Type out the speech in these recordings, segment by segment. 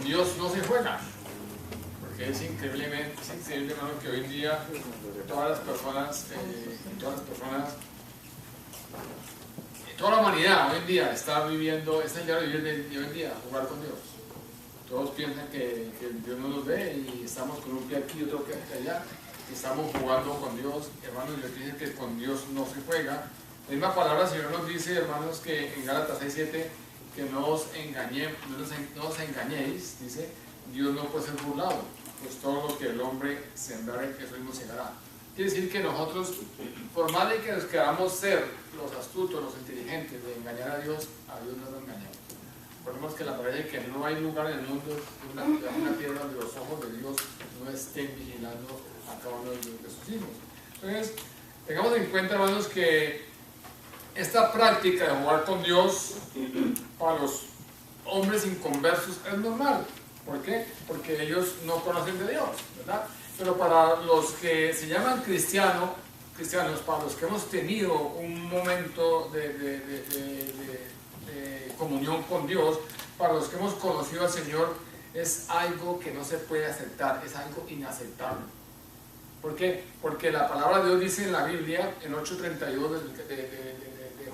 Dios no se juega. Porque es increíble, hermano, que hoy en día toda la humanidad hoy en día está viviendo, es el día de vivir de hoy en día, jugar con Dios. Todos piensan que Dios no nos ve y estamos con un pie aquí y otro pie allá. Y estamos jugando con Dios, hermanos, y les dicen que con Dios no se juega. La misma palabra el Señor nos dice, hermanos, que en Gálatas 6:7, que no os engañéis, dice, Dios no puede ser burlado, pues todo lo que el hombre sembrare, eso mismo segará. Quiere decir que nosotros, por más de que nos queramos ser los astutos, los inteligentes, de engañar a Dios no lo engañamos. Recordemos que la palabra dice que no hay lugar en el mundo, una tierra donde los ojos de Dios no estén vigilando a cada uno de sus hijos. Entonces, tengamos en cuenta, hermanos, que esta práctica de jugar con Dios para los hombres inconversos es normal. ¿Por qué? Porque ellos no conocen de Dios, ¿verdad? Pero para los que se llaman cristianos, para los que hemos tenido un momento de comunión con Dios, para los que hemos conocido al Señor, es algo que no se puede aceptar, es algo inaceptable. ¿Por qué? Porque la palabra de Dios dice en la Biblia, en 8:32 de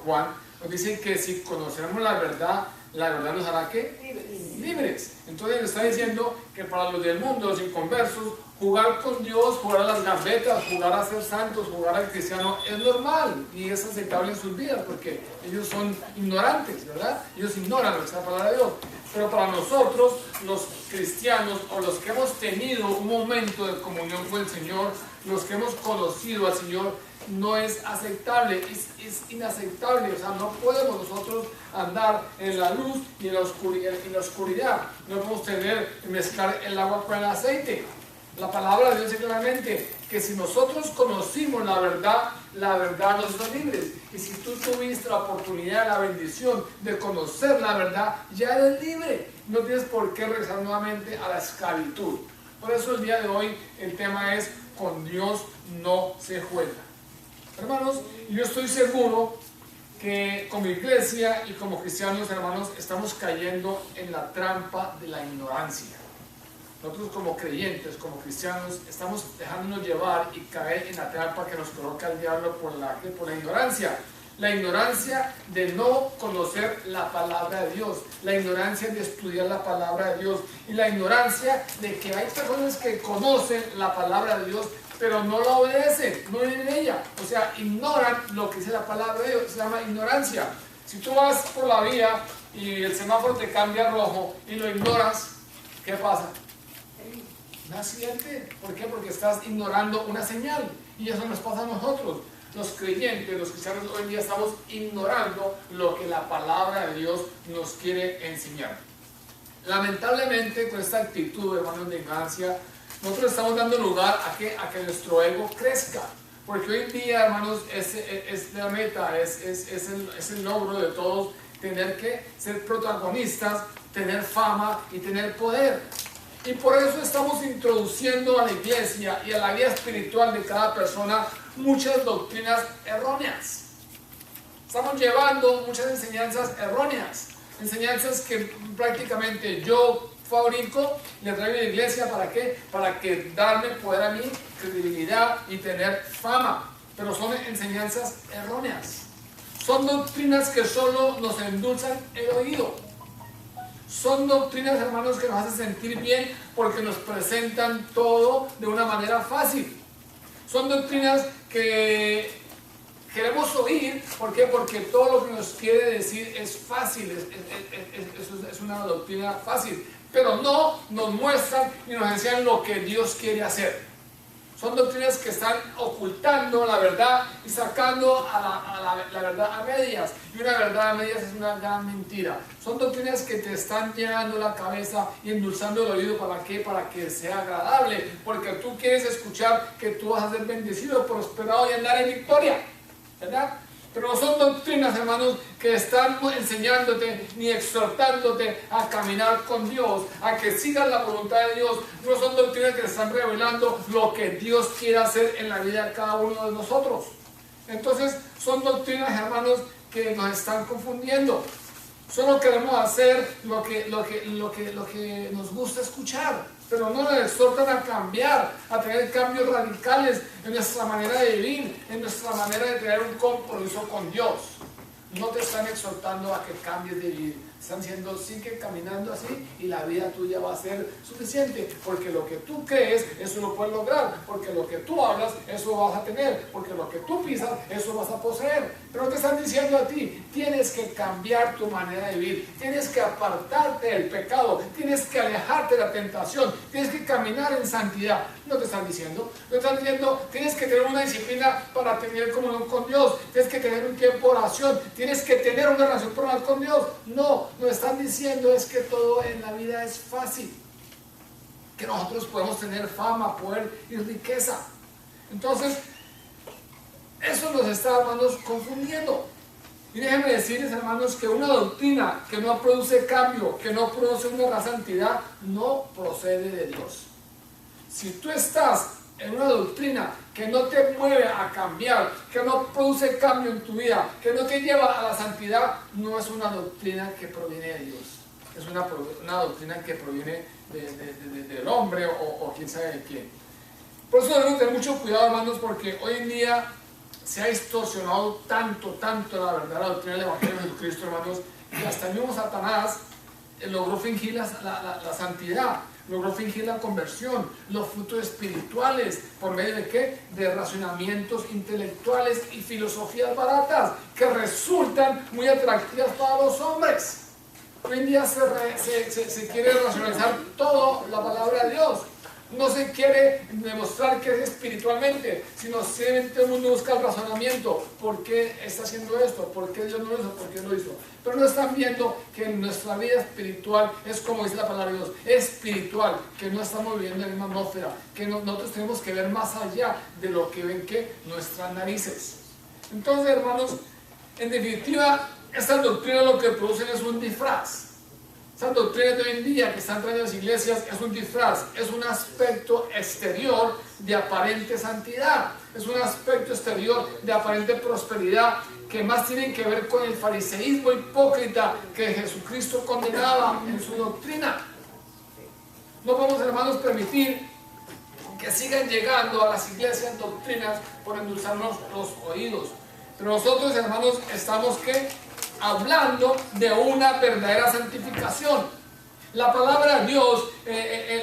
Juan, nos dice que si conocemos la verdad nos hará ¿qué? Libres. Entonces le está diciendo que para los del mundo, los inconversos, jugar con Dios, jugar a las gambetas, jugar a ser santos, jugar al cristiano es normal y es aceptable en sus vidas porque ellos son ignorantes, ¿verdad? Ellos ignoran esa palabra de Dios. Pero para nosotros, los cristianos o los que hemos tenido un momento de comunión con el Señor, los que hemos conocido al Señor, no es aceptable, es inaceptable. O sea, no podemos nosotros andar en la luz y en la oscuridad. No podemos mezclar el agua con el aceite. La palabra de Dios dice claramente que si nosotros conocimos la verdad nos hace libres. Y si tú tuviste la oportunidad, la bendición de conocer la verdad, ya eres libre. No tienes por qué regresar nuevamente a la esclavitud. Por eso el día de hoy el tema es: con Dios no se juega. Hermanos, yo estoy seguro que como iglesia y como cristianos, hermanos, estamos cayendo en la trampa de la ignorancia. Nosotros como creyentes, como cristianos, estamos dejándonos llevar y caer en la trampa que nos coloca el diablo por la ignorancia. La ignorancia de no conocer la palabra de Dios, la ignorancia de estudiar la palabra de Dios y la ignorancia de que hay personas que conocen la palabra de Dios pero no la obedecen, no viven en ella, o sea, ignoran lo que dice la palabra de Dios. Se llama ignorancia. Si tú vas por la vía y el semáforo te cambia a rojo y lo ignoras, ¿qué pasa? Un accidente. ¿Por qué? Porque estás ignorando una señal. Y eso nos pasa a nosotros. Los creyentes, los cristianos hoy en día estamos ignorando lo que la palabra de Dios nos quiere enseñar. Lamentablemente, con esta actitud, hermanos, de ignorancia, nosotros estamos dando lugar a que nuestro ego crezca. Porque hoy en día, hermanos, es la meta, es el logro de todos, tener que ser protagonistas, tener fama y tener poder. Y por eso estamos introduciendo a la iglesia y a la vida espiritual de cada persona muchas doctrinas erróneas. Estamos llevando muchas enseñanzas erróneas, enseñanzas que prácticamente yo fabrico, le traigo a la iglesia. ¿Para qué? Para que darme poder a mí, credibilidad y tener fama. Pero son enseñanzas erróneas. Son doctrinas que solo nos endulzan el oído. Son doctrinas, hermanos, que nos hacen sentir bien porque nos presentan todo de una manera fácil. Son doctrinas que queremos oír. ¿Por qué? Porque todo lo que nos quiere decir es fácil, es una doctrina fácil. Pero no nos muestran ni nos enseñan lo que Dios quiere hacer. Son doctrinas que están ocultando la verdad y sacando la verdad a medias. Y una verdad a medias es una gran mentira. Son doctrinas que te están llenando la cabeza y endulzando el oído. ¿Para qué? Para que sea agradable. Porque tú quieres escuchar que tú vas a ser bendecido, prosperado y andar en victoria, ¿verdad? Pero no son doctrinas, hermanos, que están enseñándote ni exhortándote a caminar con Dios, a que sigas la voluntad de Dios. No son doctrinas que te están revelando lo que Dios quiere hacer en la vida de cada uno de nosotros. Entonces, son doctrinas, hermanos, que nos están confundiendo. Solo queremos hacer lo que nos gusta escuchar, pero no nos exhortan a cambiar, a tener cambios radicales en nuestra manera de vivir, en nuestra manera de tener un compromiso con Dios. No te están exhortando a que cambies de vivir. Están diciendo, sigue caminando así y la vida tuya va a ser suficiente. Porque lo que tú crees, eso lo puedes lograr. Porque lo que tú hablas, eso vas a tener. Porque lo que tú pisas, eso vas a poseer. Pero te están diciendo a ti, tienes que cambiar tu manera de vivir. Tienes que apartarte del pecado. Tienes que alejarte de la tentación. Tienes que caminar en santidad. No te están diciendo. No te están diciendo, tienes que tener una disciplina para tener comunión con Dios. Tienes que tener un tiempo de oración. Tienes que tener una relación personal con Dios. No. Lo que están diciendo es que todo en la vida es fácil, que nosotros podemos tener fama, poder y riqueza. Entonces, eso nos está, hermanos, confundiendo. Y déjenme decirles, hermanos, que una doctrina que no produce cambio, que no produce una santidad, no procede de Dios. Si tú estás en una doctrina que no te mueve a cambiar, que no produce cambio en tu vida, que no te lleva a la santidad, no es una doctrina que proviene de Dios. Es una doctrina que proviene del hombre o quién sabe de quién. Por eso debemos tener mucho cuidado, hermanos, porque hoy en día se ha distorsionado tanto la verdad, la doctrina del Evangelio de Jesucristo, hermanos, que hasta el mismo Satanás logró fingir la santidad. Logró fingir la conversión, los frutos espirituales, ¿por medio de qué? De racionamientos intelectuales y filosofías baratas que resultan muy atractivas para los hombres. Hoy en día se quiere racionalizar todo la palabra de Dios. No se quiere demostrar que es espiritualmente, sino simplemente el mundo busca el razonamiento. ¿Por qué está haciendo esto? ¿Por qué Dios no lo hizo? ¿Por qué lo hizo? Pero no están viendo que nuestra vida espiritual es como dice la palabra de Dios, espiritual, que no estamos viviendo en una atmósfera, que nosotros tenemos que ver más allá de lo que ven que nuestras narices. Entonces, hermanos, en definitiva, estas doctrinas lo que producen es un disfraz. Esas doctrinas de hoy en día que están trayendo las iglesias es un disfraz, es un aspecto exterior de aparente santidad, es un aspecto exterior de aparente prosperidad que más tienen que ver con el fariseísmo hipócrita que Jesucristo condenaba en su doctrina. No podemos, hermanos, permitir que sigan llegando a las iglesias doctrinas por endulzarnos los oídos. Pero nosotros, hermanos, estamos hablando de una verdadera santificación. La palabra de Dios,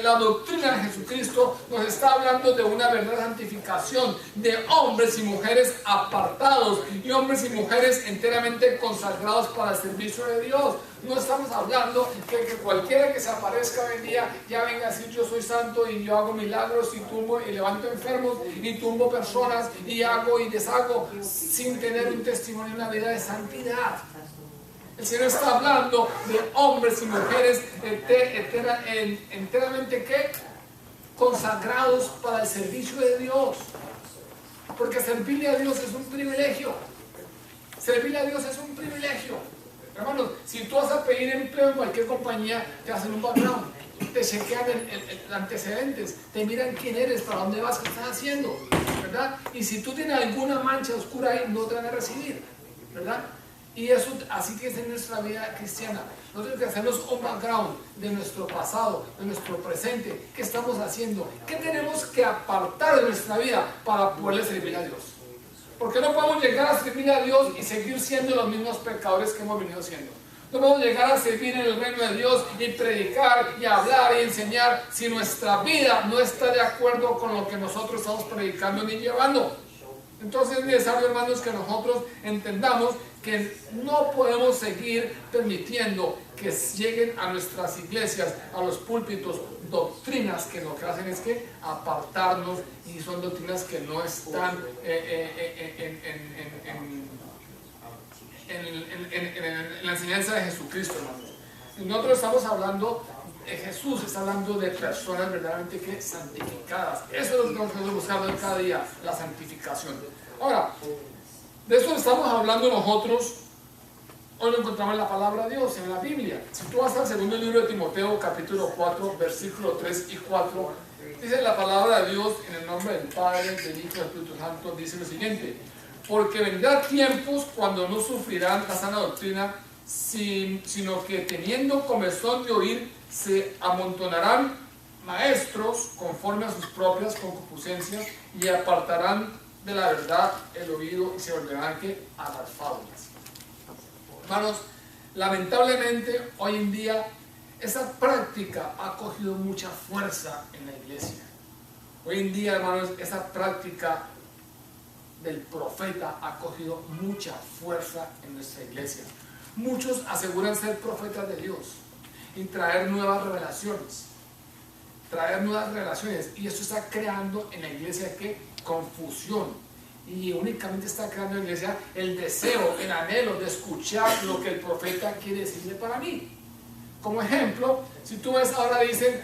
la doctrina de Jesucristo nos está hablando de una verdadera santificación, de hombres y mujeres apartados y hombres y mujeres enteramente consagrados para el servicio de Dios. No estamos hablando que cualquiera que se aparezca hoy en día ya venga a decir yo soy santo y yo hago milagros y tumbo y levanto enfermos y tumbo personas y hago y deshago sin tener un testimonio en la vida de santidad. El Señor está hablando de hombres y mujeres enteramente consagrados para el servicio de Dios. Porque servirle a Dios es un privilegio. Servirle a Dios es un privilegio. Hermanos, si tú vas a pedir empleo en cualquier compañía, te hacen un background, te chequean el antecedentes, te miran quién eres, para dónde vas, qué estás haciendo, ¿verdad? Y si tú tienes alguna mancha oscura ahí, no te van a recibir, ¿verdad? Y eso así que es en nuestra vida cristiana. Nosotros tenemos que hacernos un background de nuestro pasado, de nuestro presente. ¿Qué estamos haciendo? ¿Qué tenemos que apartar de nuestra vida para poderle servir a Dios? Porque no podemos llegar a servir a Dios y seguir siendo los mismos pecadores que hemos venido siendo. No podemos llegar a servir en el reino de Dios y predicar y hablar y enseñar si nuestra vida no está de acuerdo con lo que nosotros estamos predicando ni llevando. Entonces es necesario, hermanos, que nosotros entendamos que no podemos seguir permitiendo que lleguen a nuestras iglesias, a los púlpitos, doctrinas que lo que hacen es apartarnos, y son doctrinas que no están en la enseñanza de Jesucristo, hermanos. Nosotros estamos hablando, Jesús está hablando de personas verdaderamente santificadas. Eso es lo que nosotros buscamos en cada día, la santificación. Ahora, de eso estamos hablando nosotros. Hoy lo encontramos en la palabra de Dios, en la Biblia. Si tú vas al segundo libro de Timoteo, capítulo 4, versículos 3 y 4, dice la palabra de Dios, en el nombre del Padre, del Hijo y del Espíritu Santo, dice lo siguiente: porque vendrá tiempos cuando no sufrirán la sana doctrina, sino que teniendo comezón de oír, se amontonarán maestros conforme a sus propias concupiscencias y apartarán de la verdad el oído y se volverán a las fábulas. Hermanos, lamentablemente hoy en día esa práctica ha cogido mucha fuerza en la iglesia. Hoy en día, hermanos, esa práctica del profeta ha cogido mucha fuerza en nuestra iglesia. Muchos aseguran ser profetas de Dios y traer nuevas revelaciones. Y esto está creando en la iglesia ¿qué? Confusión. Y únicamente está creando en la iglesia el deseo, el anhelo de escuchar lo que el profeta quiere decirle para mí. Como ejemplo, si tú ves ahora dicen,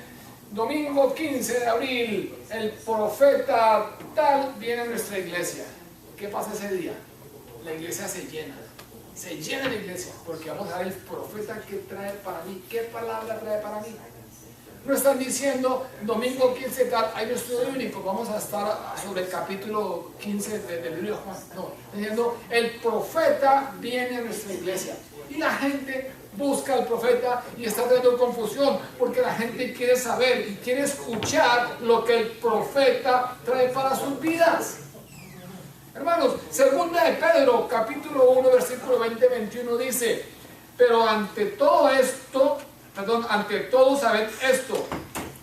domingo 15 de abril, el profeta tal viene a nuestra iglesia. ¿Qué pasa ese día? La iglesia se llena la iglesia, porque vamos a ver el profeta que trae para mí, qué palabra trae para mí. No están diciendo, domingo 15 tal, hay un estudio bíblico, vamos a estar sobre el capítulo 15 del libro de Juan. No, diciendo, el profeta viene a nuestra iglesia. Y la gente busca al profeta y está trayendo confusión, porque la gente quiere saber y quiere escuchar lo que el profeta trae para sus vidas. Hermanos, segunda de Pedro, capítulo 1, versículo 20-21 dice, pero ante todo sabed esto,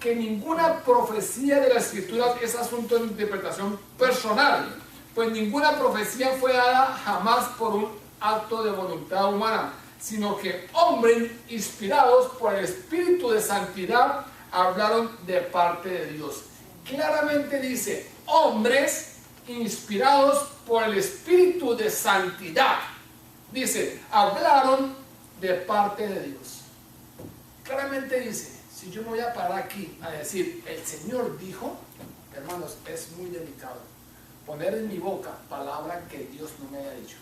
que ninguna profecía de la Escritura es asunto de interpretación personal, pues ninguna profecía fue dada jamás por un acto de voluntad humana, sino que hombres inspirados por el Espíritu de Santidad hablaron de parte de Dios. Claramente dice, hombres inspirados por el Espíritu de Santidad. Dice, hablaron de parte de Dios. Claramente dice, si yo me voy a parar aquí a decir, el Señor dijo, hermanos, es muy delicado. Poner en mi boca palabra que Dios no me haya dicho.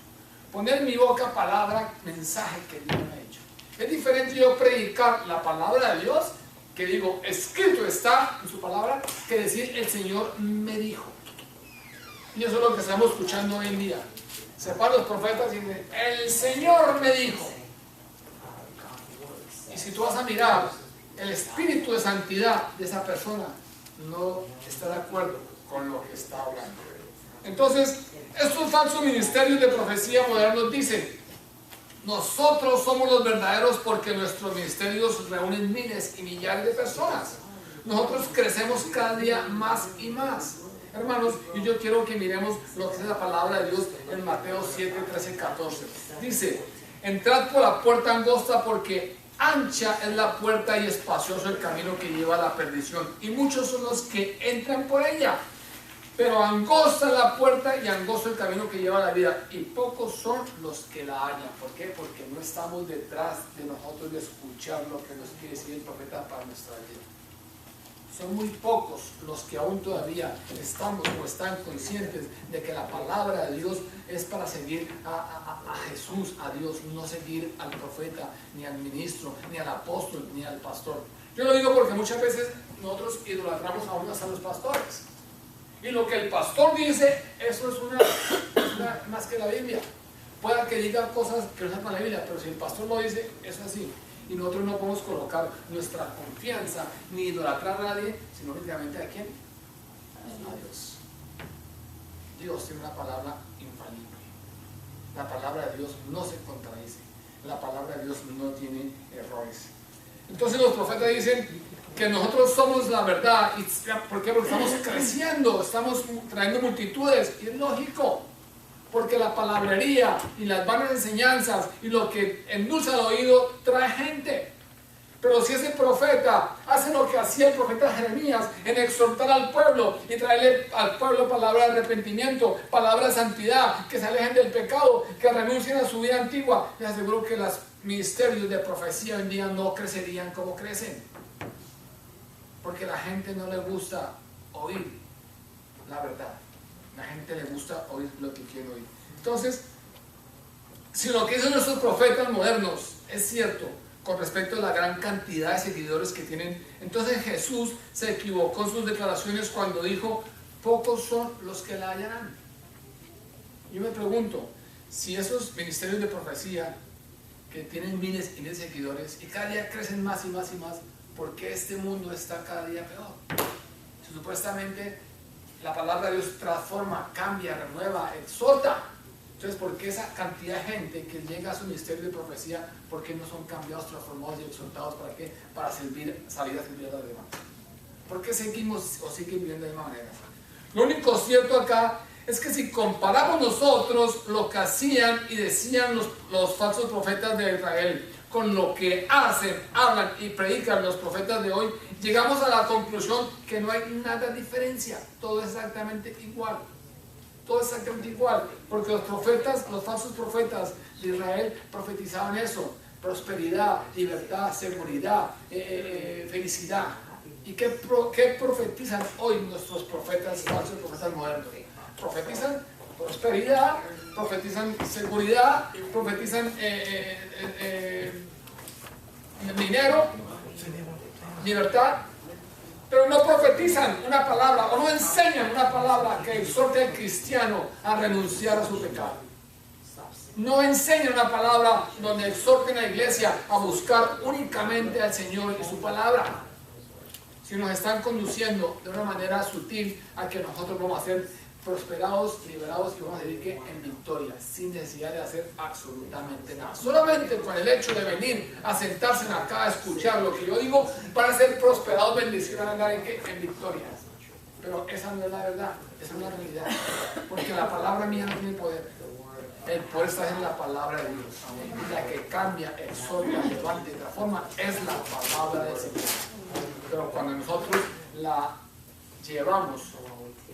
Poner en mi boca palabra, mensaje que Dios no me ha dicho. Es diferente yo predicar la palabra de Dios, que digo, escrito está en su palabra, que decir, el Señor me dijo. Y eso es lo que estamos escuchando hoy en día. Se paran los profetas y dicen, el Señor me dijo. Y si tú vas a mirar, el espíritu de santidad de esa persona no está de acuerdo con lo que está hablando. Entonces, estos falsos ministerios de profecía modernos dicen, nosotros somos los verdaderos porque nuestros ministerios reúnen miles y millares de personas. Nosotros crecemos cada día más y más. Hermanos, y yo quiero que miremos lo que es la palabra de Dios en Mateo 7, 13, 14. Dice, entrad por la puerta angosta porque ancha es la puerta y espacioso el camino que lleva a la perdición. Y muchos son los que entran por ella. Pero angosta es la puerta y angosto el camino que lleva a la vida. Y pocos son los que la hallan. ¿Por qué? Porque no estamos detrás de nosotros de escuchar lo que nos quiere decir el profeta para nuestra vida. Son muy pocos los que aún todavía estamos o están conscientes de que la palabra de Dios es para seguir a Jesús, a Dios, no seguir al profeta, ni al ministro, ni al apóstol, ni al pastor. Yo lo digo porque muchas veces nosotros idolatramos aún hasta los pastores. Y lo que el pastor dice, eso es una más que la Biblia. Pueda que diga cosas que no están en la Biblia, pero si el pastor lo dice, es así. Y nosotros no podemos colocar nuestra confianza ni idolatrar a nadie, sino únicamente a quién? A Dios. Dios tiene una palabra infalible. La palabra de Dios no se contradice. La palabra de Dios no tiene errores. Entonces los profetas dicen que nosotros somos la verdad. ¿Por qué? Porque estamos creciendo, estamos trayendo multitudes. Y es lógico. Porque la palabrería y las vanas enseñanzas y lo que endulza el oído trae gente. Pero si ese profeta hace lo que hacía el profeta Jeremías en exhortar al pueblo y traerle al pueblo palabra de arrepentimiento, palabra de santidad, que se alejen del pecado, que renuncien a su vida antigua, les aseguro que los ministerios de profecía hoy en día no crecerían como crecen. Porque a la gente no le gusta oír la verdad. La gente le gusta oír lo que quiere oír. Entonces, si lo que dicen nuestros profetas modernos es cierto con respecto a la gran cantidad de seguidores que tienen, entonces Jesús se equivocó en sus declaraciones cuando dijo, pocos son los que la hallarán. Yo me pregunto, si esos ministerios de profecía que tienen miles y miles de seguidores y cada día crecen más y más y más, porque este mundo está cada día peor. Si supuestamente la palabra de Dios transforma, cambia, renueva, exhorta. Entonces, ¿por qué esa cantidad de gente que llega a su ministerio de profecía, por qué no son cambiados, transformados y exhortados? ¿Para qué? Para salir a servir a los demás. ¿Por qué seguimos o siguen viviendo de la misma manera? Lo único cierto acá es que si comparamos nosotros lo que hacían y decían los falsos profetas de Israel con lo que hacen, hablan y predican los profetas de hoy, llegamos a la conclusión que no hay nada de diferencia, todo es exactamente igual. Todo es exactamente igual, porque los profetas, los falsos profetas de Israel profetizaban eso: prosperidad, libertad, seguridad, felicidad. ¿Y qué profetizan hoy nuestros profetas, falsos profetas modernos? Profetizan prosperidad, profetizan seguridad, profetizan dinero, libertad, pero no profetizan una palabra o no enseñan una palabra que exhorte al cristiano a renunciar a su pecado. No enseñan una palabra donde exhorten a la iglesia a buscar únicamente al Señor y su palabra. Si nos están conduciendo de una manera sutil a que nosotros vamos a ser prosperados, liberados y vamos a decir que en victoria, sin necesidad de hacer absolutamente nada. Solamente con el hecho de venir a sentarse acá a escuchar lo que yo digo, para ser prosperados, bendecidos, andar en victoria. Pero esa no es la verdad, esa no es la realidad. Porque la palabra mía no tiene poder. El poder está en la palabra de Dios. Y la que cambia, exhorta, levanta y transforma es la palabra del Señor. Pero cuando nosotros la llevamos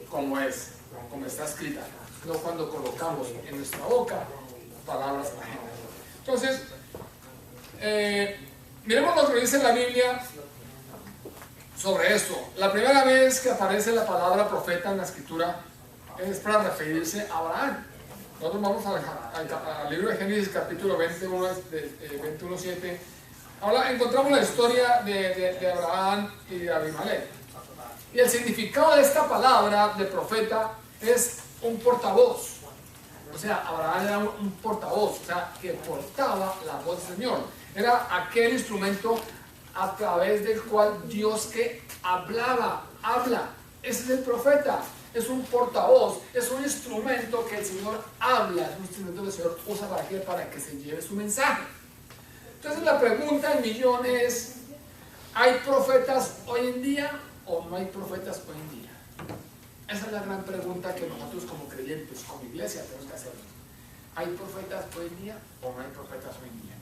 como es, como está escrita, no cuando colocamos en nuestra boca palabras ajenas. Entonces, miremos lo que dice la Biblia sobre esto. La primera vez que aparece la palabra profeta en la escritura es para referirse a Abraham. Nosotros vamos al libro de Génesis capítulo 21:7. Ahora encontramos la historia de Abraham y de Abimelech. Y el significado de esta palabra de profeta es un portavoz. O sea, Abraham era un portavoz, o sea, que portaba la voz del Señor. Era aquel instrumento a través del cual Dios que habla. Ese es el profeta. Es un portavoz, es un instrumento que el Señor habla, es un instrumento que el Señor usa para qué, para que se lleve su mensaje. Entonces la pregunta del millón es: ¿hay profetas hoy en día o no hay profetas hoy en día? Esa es la gran pregunta que nosotros como creyentes, como iglesia, tenemos que hacer. ¿Hay profetas hoy en día o no hay profetas hoy en día?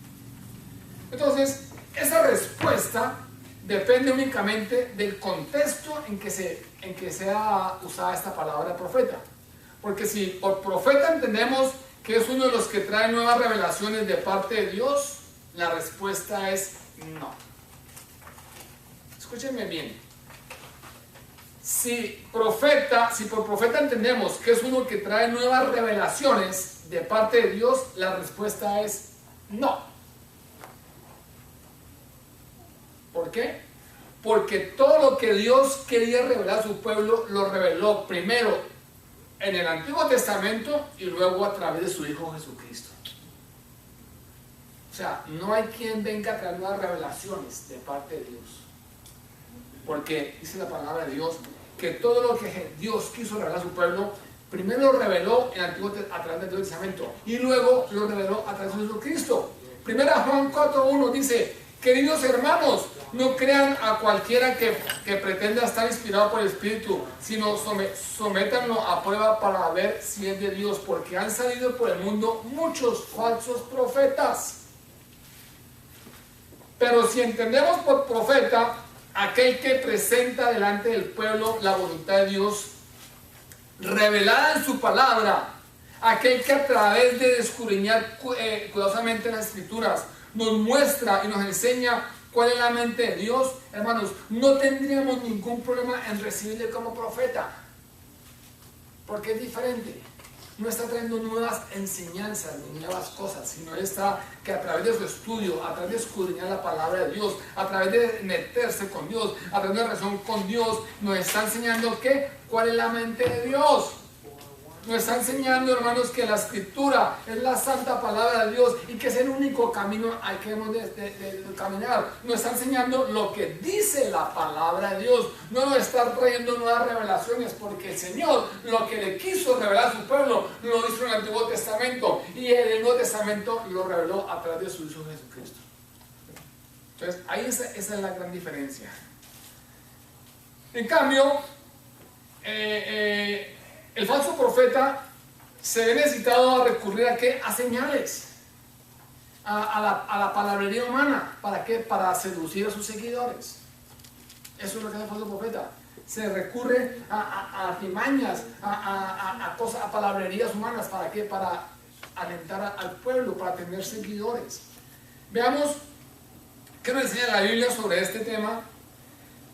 Entonces, esa respuesta depende únicamente del contexto en que sea usada esta palabra profeta. Porque si por profeta entendemos que es uno de los que trae nuevas revelaciones de parte de Dios, la respuesta es no. Escúchenme bien. Si por profeta entendemos que es uno que trae nuevas revelaciones de parte de Dios, la respuesta es no. ¿Por qué? Porque todo lo que Dios quería revelar a su pueblo, lo reveló primero en el Antiguo Testamento y luego a través de su Hijo Jesucristo. O sea, no hay quien venga a traer nuevas revelaciones de parte de Dios. Porque dice la palabra de Dios que todo lo que Dios quiso revelar a su pueblo, primero lo reveló a través del Antiguo Testamento y luego lo reveló a través de Jesucristo. Primera Juan 4:1 dice: queridos hermanos, no crean a cualquiera que pretenda estar inspirado por el Espíritu, sino sométanlo a prueba para ver si es de Dios, porque han salido por el mundo muchos falsos profetas. Pero si entendemos por profeta aquel que presenta delante del pueblo la voluntad de Dios revelada en su palabra, aquel que a través de escudriñar cuidadosamente las Escrituras nos muestra y nos enseña cuál es la mente de Dios, hermanos, no tendríamos ningún problema en recibirle como profeta, porque es diferente. No está trayendo nuevas enseñanzas ni nuevas cosas, sino está que a través de su estudio, a través de escudriñar la palabra de Dios, a través de meterse con Dios, a través de la relación con Dios, nos está enseñando cuál es la mente de Dios. Nos está enseñando, hermanos, que la Escritura es la santa palabra de Dios y que es el único camino al que hemos de caminar. Nos está enseñando lo que dice la palabra de Dios. No nos está trayendo nuevas revelaciones, porque el Señor lo que le quiso revelar a su pueblo lo hizo en el Antiguo Testamento, y en el Nuevo Testamento lo reveló a través de su Hijo Jesucristo. Entonces, ahí esa es la gran diferencia. En cambio, el falso profeta se ve necesitado a recurrir ¿a qué? A señales, a la palabrería humana. ¿Para qué? Para seducir a sus seguidores. Eso es lo que hace el falso profeta. Se recurre a artimañas, a cosas, a palabrerías humanas. ¿Para qué? Para alentar al pueblo, para tener seguidores. Veamos qué nos enseña la Biblia sobre este tema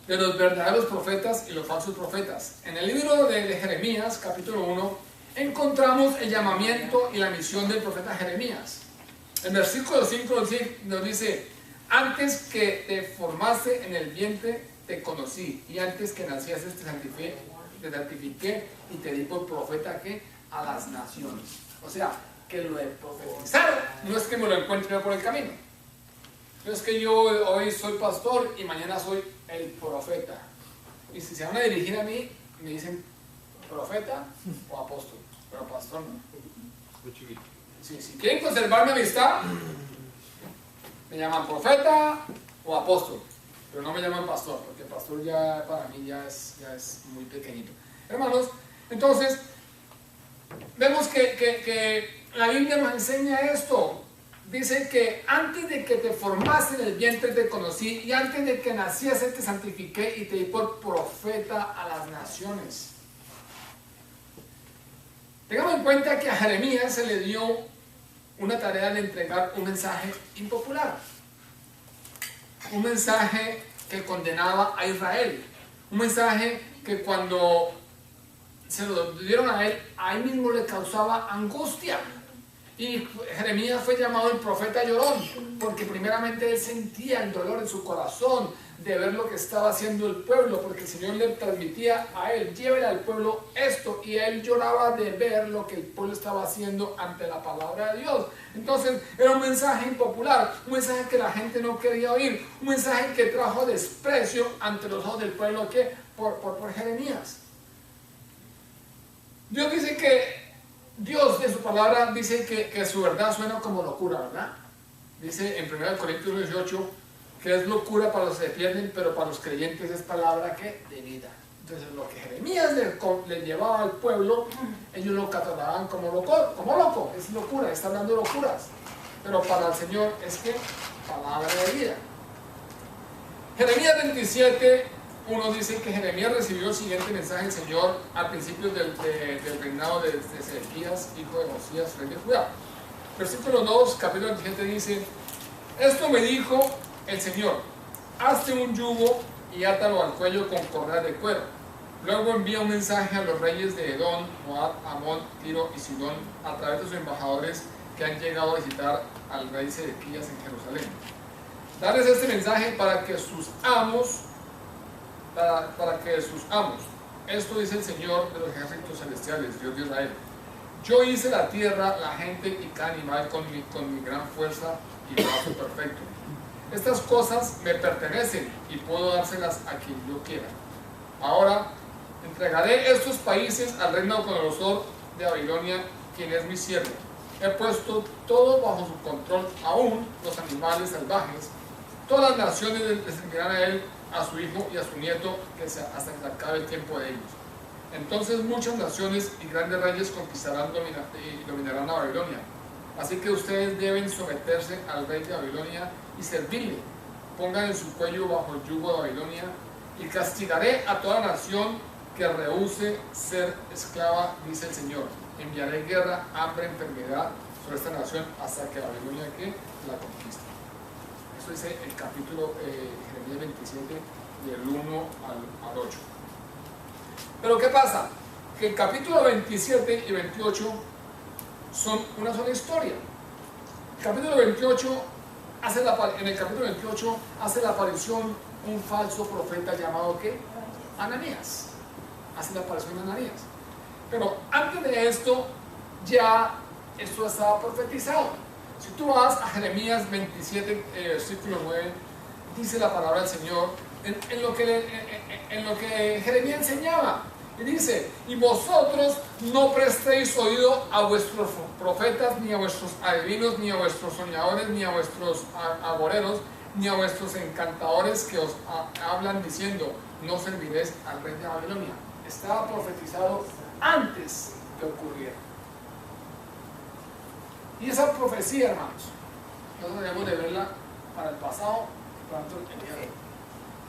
de los verdaderos profetas y los falsos profetas. En el libro de Jeremías, capítulo 1, encontramos el llamamiento y la misión del profeta Jeremías. El versículo 5 nos dice: antes que te formase en el vientre te conocí, y antes que nacieses te santifiqué y te di por profeta ¿qué? A las naciones. O sea, que lo de profetizar no es que me lo encuentre por el camino. No es que yo hoy soy pastor y mañana soy el profeta. Y si se van a dirigir a mí, me dicen profeta o apóstol, pero pastor no. Sí, si quieren conservar mi amistad, me llaman profeta o apóstol, pero no me llaman pastor, porque pastor ya para mí ya es muy pequeñito. Hermanos, entonces vemos que la Biblia nos enseña esto. Dice que antes de que te formaste en el vientre te conocí, y antes de que naciese te santifiqué y te di por profeta a las naciones. Tengamos en cuenta que a Jeremías se le dio una tarea de entregar un mensaje impopular, un mensaje que condenaba a Israel, un mensaje que cuando se lo dieron a él mismo le causaba angustia. Y Jeremías fue llamado el profeta llorón, porque primeramente él sentía el dolor en su corazón de ver lo que estaba haciendo el pueblo, porque el Señor le transmitía a él: llévele al pueblo esto, y él lloraba de ver lo que el pueblo estaba haciendo ante la palabra de Dios. Entonces era un mensaje impopular, un mensaje que la gente no quería oír, un mensaje que trajo desprecio ante los ojos del pueblo por Jeremías. Dios dice que Dios de su palabra dice que su verdad suena como locura, ¿verdad? Dice en 1 Corintios 18 que es locura para los que se pierden, pero para los creyentes es palabra ¿qué? De vida. Entonces lo que Jeremías le llevaba al pueblo, ellos lo catalogaban como loco, es locura, está hablando locuras. Pero para el Señor es que palabra de vida. Jeremías 27:1 dice que Jeremías recibió el siguiente mensaje del Señor al principio del reinado de Ezequías, hijo de Josías, rey de Judá. Versículo 2, capítulo 27 dice: esto me dijo el Señor: hazte un yugo y átalo al cuello con correas de cuero. Luego envía un mensaje a los reyes de Edom, Moab, Amón, Tiro y Sidón a través de sus embajadores que han llegado a visitar al rey Ezequías en Jerusalén. Darles este mensaje para que sus amos, esto dice el Señor de los ejércitos celestiales, Dios de Israel: yo hice la tierra, la gente y cada animal con mi gran fuerza y brazo perfecto. Estas cosas me pertenecen y puedo dárselas a quien yo quiera. Ahora entregaré estos países al rey Nabucodonosor de Babilonia, quien es mi siervo. He puesto todo bajo su control, aún los animales salvajes. Todas las naciones le servirán a él, a su hijo y a su nieto, hasta que se acabe el tiempo de ellos. Entonces muchas naciones y grandes reyes conquistarán y dominarán a Babilonia. Así que ustedes deben someterse al rey de Babilonia y servirle. Pongan en su cuello bajo el yugo de Babilonia, y castigaré a toda nación que rehúse ser esclava, dice el Señor. Enviaré guerra, hambre, enfermedad sobre esta nación hasta que Babilonia la conquiste. Eso dice el capítulo Jeremías 27, del 1 al 8. Pero ¿qué pasa? Que el capítulo 27 y 28 son una sola historia. En el capítulo 28 hace la aparición un falso profeta llamado ¿qué? Ananías. Hace la aparición de Ananías. Pero antes de esto, ya esto estaba profetizado. Si tú vas a Jeremías 27, versículo 9, dice la palabra del Señor en lo que Jeremías enseñaba. Y dice: y vosotros no prestéis oído a vuestros profetas, ni a vuestros adivinos, ni a vuestros soñadores, ni a vuestros agoreros, ni a vuestros encantadores que os hablan diciendo: no serviréis al rey de Babilonia. Estaba profetizado antes de ocurrir. Y esa profecía, hermanos, nosotros debemos de verla para el pasado y para el futuro.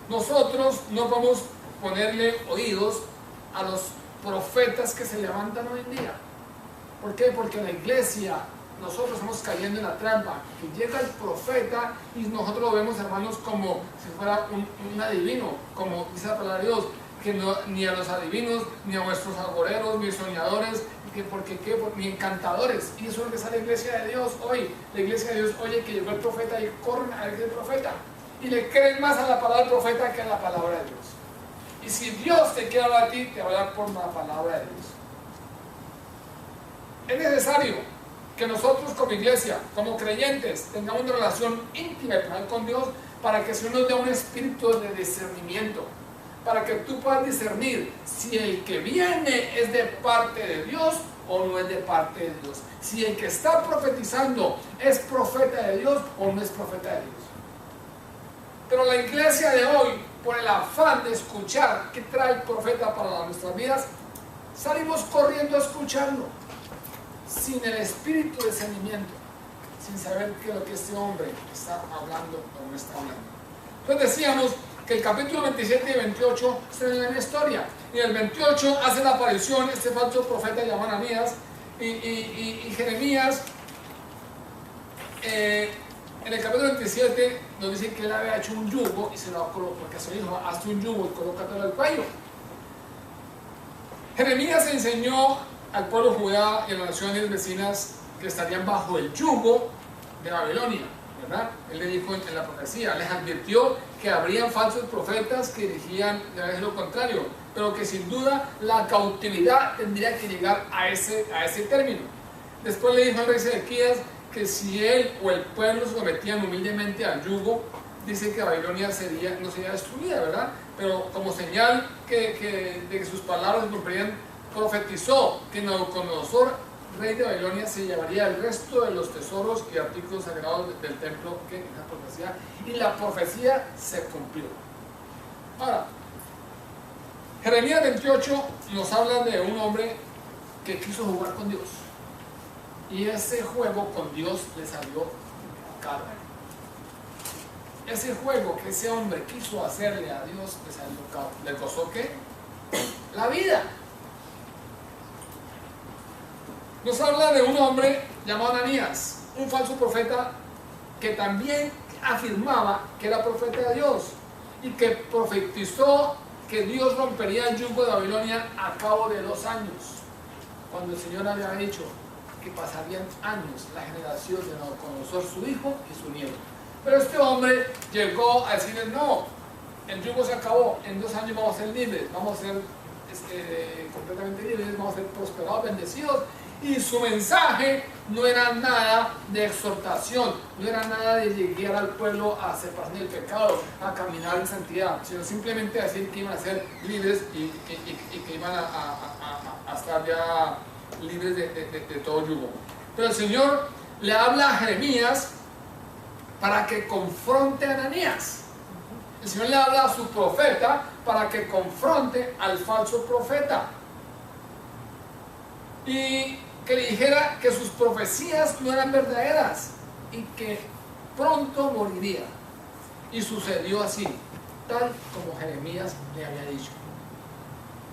Nosotros no vamos a ponerle oídos a los profetas que se levantan hoy en día. ¿Por qué? Porque en la iglesia nosotros estamos cayendo en la trampa, que llega el profeta y nosotros lo vemos, hermanos, como si fuera un adivino, como dice la palabra de Dios, que no, ni a los adivinos, ni a vuestros agoreros, ni soñadores, ni encantadores. Y eso es lo que está la iglesia de Dios hoy. La iglesia de Dios oye que llegó el profeta y corren a ver el profeta. Y le creen más a la palabra del profeta que a la palabra de Dios. Y si Dios te quiere hablar a ti, te va a hablar por la palabra de Dios. Es necesario que nosotros como iglesia, como creyentes, tengamos una relación íntima y personal con Dios, para que se nos dé un espíritu de discernimiento, para que tú puedas discernir si el que viene es de parte de Dios o no es de parte de Dios, si el que está profetizando es profeta de Dios o no es profeta de Dios. Pero la iglesia de hoy, por el afán de escuchar qué trae el profeta para nuestras vidas, salimos corriendo a escucharlo, sin el espíritu de discernimiento, sin saber qué es lo que este hombre está hablando o no está hablando. Entonces decíamos que el capítulo 27 y 28 están en la historia, y en el 28 hace la aparición este falso profeta llamado Ananías, y Jeremías en el capítulo 27 nos dice que él había hecho un yugo y se lo colocó, porque se dijo: hazte un yugo y colócatelo al cuello. Jeremías enseñó al pueblo de Judá y a las naciones vecinas que estarían bajo el yugo de Babilonia, ¿verdad? Él le dijo en la profecía, les advirtió que habrían falsos profetas que dirigían lo contrario, pero que sin duda la cautividad tendría que llegar a ese término. Después le dijo al rey Sedequías que si él o el pueblo se sometían humildemente al yugo, dice que Babilonia no sería destruida, ¿verdad? Pero como señal de que sus palabras se cumplirían, profetizó que Nabucodonosor, rey de Babilonia, se llevaría el resto de los tesoros y artículos sagrados del templo, que la profecía, y la profecía se cumplió. Ahora, Jeremías 28 nos habla de un hombre que quiso jugar con Dios, y ese juego con Dios le salió caro. Ese juego que ese hombre quiso hacerle a Dios le salió caro. ¿Le costó qué? La vida. Nos habla de un hombre llamado Ananías, un falso profeta que también afirmaba que era profeta de Dios y que profetizó que Dios rompería el yugo de Babilonia a cabo de 2 años, cuando el Señor había dicho que pasarían años la generación de Nabucodonosor, su hijo y su nieto. Pero este hombre llegó a decirles: no, el yugo se acabó, en 2 años vamos a ser libres, vamos a ser completamente libres, vamos a ser prosperados, bendecidos. Y su mensaje no era nada de exhortación, no era nada de llegar al pueblo a separarse del pecado, a caminar en santidad, sino simplemente decir que iban a ser libres y que iban a estar ya libres de todo yugo. Pero el Señor le habla a Jeremías para que confronte a Ananías. El Señor le habla a su profeta para que confronte al falso profeta y que le dijera que sus profecías no eran verdaderas y que pronto moriría. Y sucedió así, tal como Jeremías le había dicho.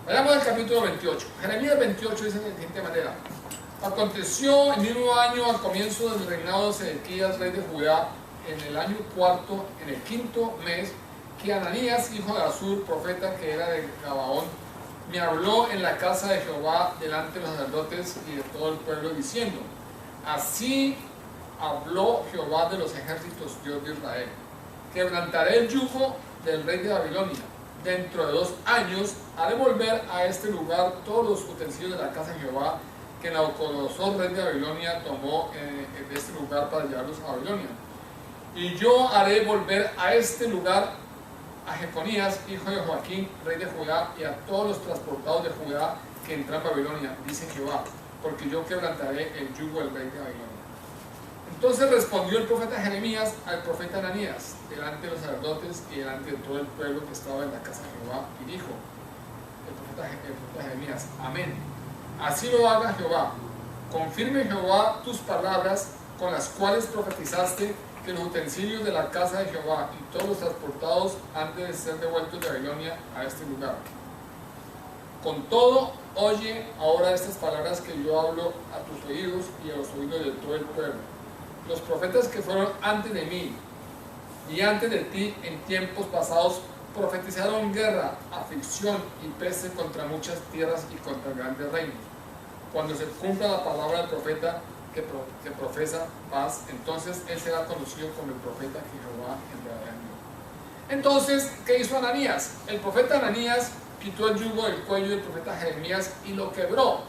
Veamos el capítulo 28. Jeremías 28 dice de la siguiente manera: aconteció el mismo año, al comienzo del reinado de Sedequías, rey de Judá, en el año 4, en el 5º mes, que Ananías, hijo de Azur, profeta que era de Gabaón, me habló en la casa de Jehová delante de los sacerdotes y de todo el pueblo, diciendo: así habló Jehová de los ejércitos, Dios de Israel: quebrantaré el yugo del rey de Babilonia dentro de 2 años haré volver a este lugar todos los utensilios de la casa de Jehová que Nabucodonosor, rey de Babilonia, tomó de este lugar para llevarlos a Babilonia. Y yo haré volver a este lugar a Jeconías, hijo de Joaquín, rey de Judá, y a todos los transportados de Judá que entran a Babilonia, dice Jehová, porque yo quebrantaré el yugo del rey de Babilonia. Entonces respondió el profeta Jeremías al profeta Ananías, delante de los sacerdotes y delante de todo el pueblo que estaba en la casa de Jehová, y dijo, el profeta Jeremías, amén. Así lo haga Jehová. Confirme Jehová tus palabras con las cuales profetizaste que los utensilios de la casa de Jehová y todos los transportados han de ser devueltos de Babilonia a este lugar. Con todo, oye ahora estas palabras que yo hablo a tus oídos y a los oídos de todo el pueblo. Los profetas que fueron antes de mí y antes de ti en tiempos pasados profetizaron guerra, aflicción y peste contra muchas tierras y contra grandes reinos. Cuando se cumpla la palabra del profeta que profesa paz, entonces él será conocido como el profeta que Jehová enviará. Entonces, ¿qué hizo Ananías? El profeta Ananías quitó el yugo del cuello del profeta Jeremías y lo quebró.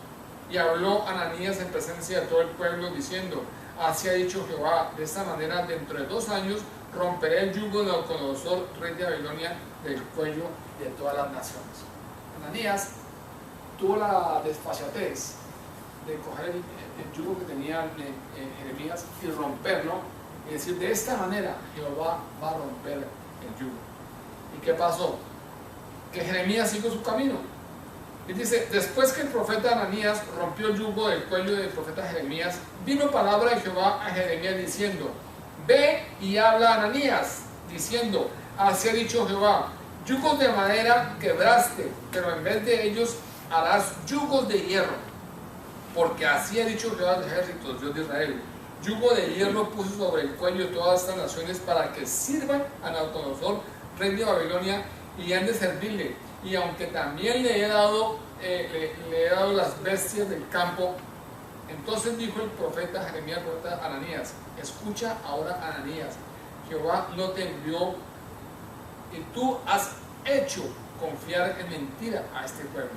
Y habló Ananías en presencia de todo el pueblo diciendo, así ha dicho Jehová, de esta manera dentro de 2 años romperé el yugo de Nabucodonosor, rey de Babilonia, del cuello de todas las naciones. Ananías tuvo la desfachatez de coger el yugo que tenía Jeremías y romperlo y decir, de esta manera Jehová va a romper el yugo. ¿Y qué pasó? Que Jeremías siguió su camino. Y dice, después que el profeta Ananías rompió el yugo del cuello del profeta Jeremías, vino palabra de Jehová a Jeremías diciendo, ve y habla a Ananías, diciendo, así ha dicho Jehová, yugos de madera quebraste, pero en vez de ellos harás yugos de hierro. Porque así ha dicho Jehová de ejércitos, Dios de Israel, yugo de hierro puso sobre el cuello de todas estas naciones para que sirvan a Nabucodonosor, rey de Babilonia, y han de servirle. Y aunque también le he dado las bestias del campo, entonces dijo el profeta Jeremías, el profeta Ananías, escucha ahora Ananías, Jehová no te envió y tú has hecho confiar en mentira a este pueblo.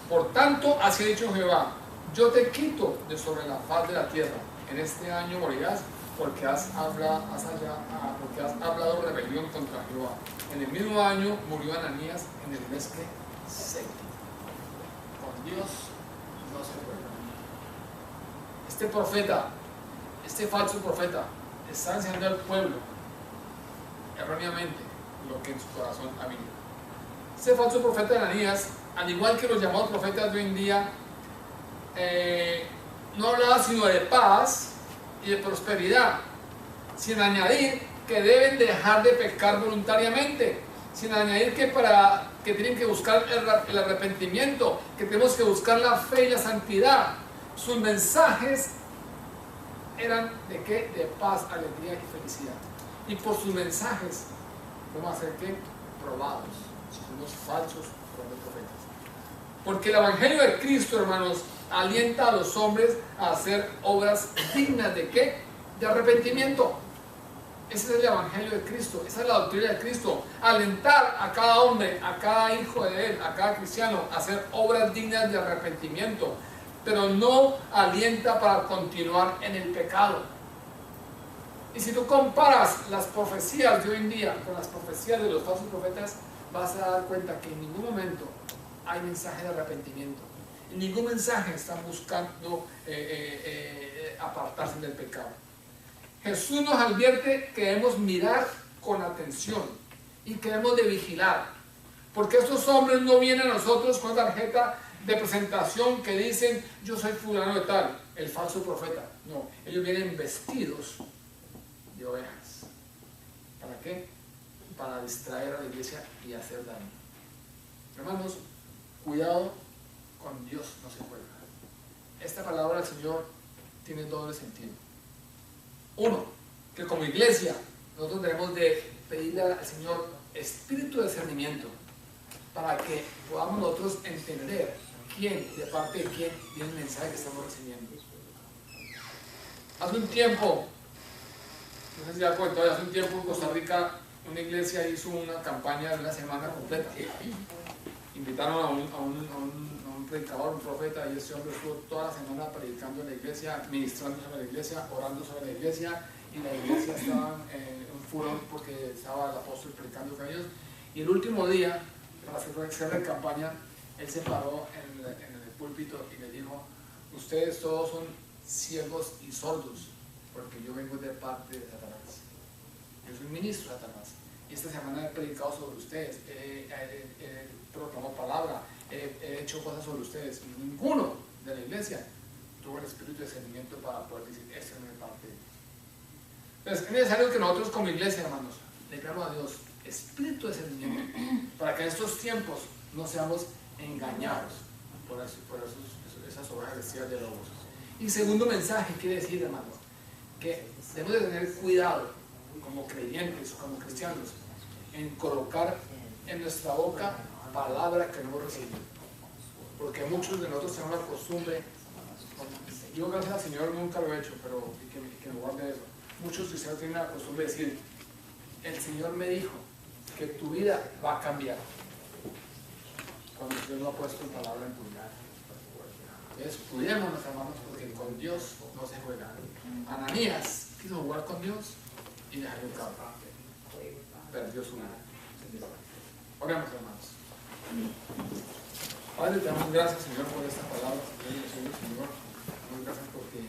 Por tanto, así ha dicho Jehová, yo te quito de sobre la faz de la tierra, en este año morirás, porque has hablado rebelión contra Jehová. En el mismo año murió Ananías en el mes que séptimo. Con Dios no se puede. Este profeta, este falso profeta, está enseñando al pueblo erróneamente lo que en su corazón había. Este falso profeta de Ananías, al igual que los llamados profetas de hoy en día, no hablaba sino de paz y de prosperidad, sin añadir que deben dejar de pecar voluntariamente, sin añadir que tienen que buscar el arrepentimiento, que tenemos que buscar la fe y la santidad. Sus mensajes eran ¿de qué? De paz, alegría y felicidad. Y por sus mensajes vamos a ser ¿qué? Probados, si somos falsos profetas. Porque el Evangelio de Cristo, hermanos, alienta a los hombres a hacer obras dignas ¿de qué? De arrepentimiento. Ese es el Evangelio de Cristo, esa es la doctrina de Cristo. Alentar a cada hombre, a cada hijo de Él, a cada cristiano a hacer obras dignas de arrepentimiento, pero no alienta para continuar en el pecado. Y si tú comparas las profecías de hoy en día con las profecías de los falsos profetas, vas a dar cuenta que en ningún momento hay mensaje de arrepentimiento. En ningún mensaje están buscando apartarse del pecado. Jesús nos advierte que debemos mirar con atención y que debemos de vigilar, porque estos hombres no vienen a nosotros con tarjeta de presentación que dicen yo soy fulano de tal, el falso profeta. No, ellos vienen vestidos de ovejas. ¿Para qué? Para distraer a la iglesia y hacer daño. Hermanos, cuidado con Dios, no se juega. Esta palabra del Señor tiene doble sentido. Uno, que como iglesia nosotros debemos de pedirle al Señor espíritu de discernimiento para que podamos nosotros entender de parte de quién viene el mensaje que estamos recibiendo. Hace un tiempo, no sé si ya comentado, hace un tiempo en Costa Rica una iglesia hizo una campaña de una semana completa. Invitaron a un predicador, un profeta, y ese hombre estuvo toda la semana predicando en la iglesia, ministrando sobre la iglesia, orando sobre la iglesia, y la iglesia estaba en un furor porque estaba el apóstol predicando con ellos. Y el último día, para hacer la campaña, él se paró en el púlpito y le dijo: ustedes todos son ciegos y sordos, porque yo vengo de parte de Satanás. Yo soy ministro de Satanás. Y esta semana he predicado sobre ustedes, he proclamado palabra, he hecho cosas sobre ustedes. Y ninguno de la iglesia tuvo el espíritu de discernimiento para poder decir: esta no es parte de Dios. Entonces, es necesario que nosotros como iglesia, hermanos, le pidamos a Dios espíritu de discernimiento para que en estos tiempos no seamos engañados por esas obras bestias de lobos. Y segundo mensaje quiere decir, hermanos, que debemos de tener cuidado como creyentes, como cristianos, en colocar en nuestra boca palabra que no hemos recibido, porque muchos de nosotros tenemos la costumbre, yo gracias al Señor nunca lo he hecho, pero que me guarde eso. Muchos cristianos tienen la costumbre de decir: el Señor me dijo que tu vida va a cambiar, cuando Dios no ha puesto palabra en tu vida. Entonces, cuidémonos, hermanos, porque con Dios no se juega. Ananías quiso jugar con Dios y le salió cabo. Perdió su vida. Oremos, hermanos. Padre, te damos gracias, Señor, por esta palabra. Señor, muchas gracias porque